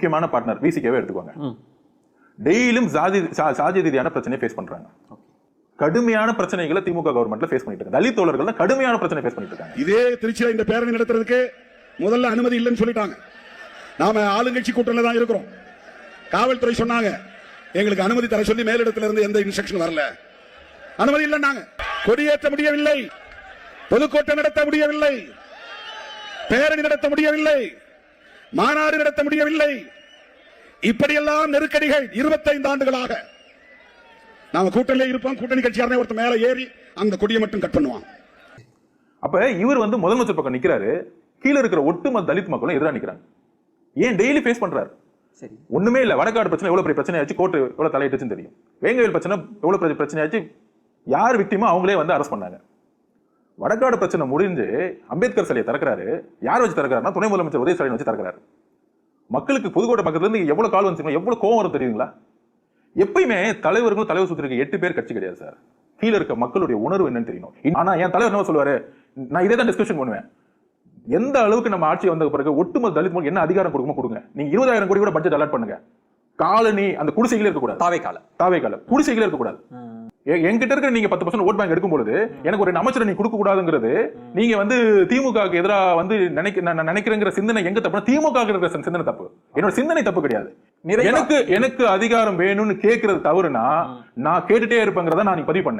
முக்கியமான பார்ட்னர் விசிகேவே எடுத்துக்கோங்க. டெய்லியும் சாதி ரீதியான பிரச்சனையை ஃபேஸ் பண்றாங்க. கடுமையான பிரச்சனைகளை திமுக கவர்மெண்ட்ல ஃபேஸ் பண்ணிட்டு இருக்காங்க. தலித் தோழர்கள் கடுமையான பிரச்சனை ஃபேஸ் பண்ணிட்டு இருக்காங்க. இதே திருச்சியில இந்த பேரணி நடத்துறதுக்கு முதல்ல அனுமதி இல்லைன்னு சொல்லிட்டாங்க. நாம ஆளுங்கட்சி கூட்டணியில தான் இருக்கிறோம். காவல்துறை சொன்னாங்க எங்களுக்கு அனுமதி தர சொல்லி மேலிடத்துல இருந்து எந்த இன்ஸ்ட்ரக்ஷன் வரல, அனுமதி இல்லைன்னாங்க. கொடியேற்ற முடியவில்லை, பொதுக்கூட்டம் நடத்த முடியவில்லை, பேரணி நடத்த முடியவில்லை, மாநாடு நடத்த முடியவில்லை. இப்படியெல்லாம் நெருக்கடிகள் 25 ஆண்டுகளாக நாம கூட்டணியில இருப்போம். கூட்டணி கட்சியாரனே ஒருத்தர் மேல ஏறி அந்த கொடியை மட்டும் கட் பண்ணுவான். அப்ப இவர் முதலமைச்சர் பக்கம் நிக்கிறாரு, கீழே இருக்கிற ஒட்டுமொத்த தலித் மக்களும் எதிராக நிக்கிறாங்க. ஏன் டெய்லி ஃபேஸ் பண்றாரு? சரி, ஒண்ணுமே இல்ல. வடக்காடு பிரச்சனை எவ்வளவு பெரிய பிரச்சனையாச்சு, கோர்ட்டு எவ்வளவு தலையிட்டுச்சுன்னு தெரியும். வேங்கவேல் பிரச்சனை எவ்வளவு பெரிய பிரச்சனையாச்சு, யார் விக்டிமோ அவங்களே அரெஸ்ட் பண்ணாங்க. வடக்காடு பிரச்சனை முடிஞ்சு அம்பேத்கர் சிலையை திறக்கிறாரு. யார் வச்சு திறக்கிறாருன்னா துணை முதலமைச்சர் உதயசூரியன் வச்சு திறக்கிறாரு. மக்களுக்கு புதுக்கோட்டை பக்கத்துல இருந்து எவ்வளவு கால் வந்து எவ்வளவு கோவம் வரும் தெரியுங்களா? எப்பயுமே தலைவர்கள் தலைவர் சுத்திருக்கு 8 பேர் கட்சி கிடையாது சார். கீழே இருக்க மக்களுடைய உணர்வு என்னன்னு தெரியணும். ஆனா என் தலைவர் என்ன சொல்லுவாரு, நான் இதே தான் டிஸ்கஷன் பண்ணுவேன். எந்த அளவுக்கு நம்ம ஆட்சி வந்த பிறகு ஒட்டுமொத்த தலித் மக்கள் என்ன அதிகாரம் கொடுக்குமோ கொடுங்க. நீங்க 20,000 கோடி கூட பட்ஜெட் அலாட் பண்ணுங்க. காலனி அந்த குடிசைகளே இருக்கக்கூடாது. தாவே கால குடிசைகளே இருக்கக்கூடாது. என்கிட்ட இருக்கிற நீங்க 10% ஓட் பேங்க் எடுக்கும் பொழுது எனக்கு ஒரு அமைச்சரை நீ கொடுக்க கூடாதுங்கிறது, நீங்க திமுக எதிராக நினைக்கிறேங்கிற சிந்தனை எங்க தப்புனா திமுக இருக்கிற சிந்தனை தப்பு. என்னோட சிந்தனை தப்பு கிடையாது. எனக்கு அதிகாரம் வேணும்னு கேட்கறது தவறுனா நான் கேட்டுட்டே இருப்பேங்கிறத நான் பதிவு பண்ணேன்.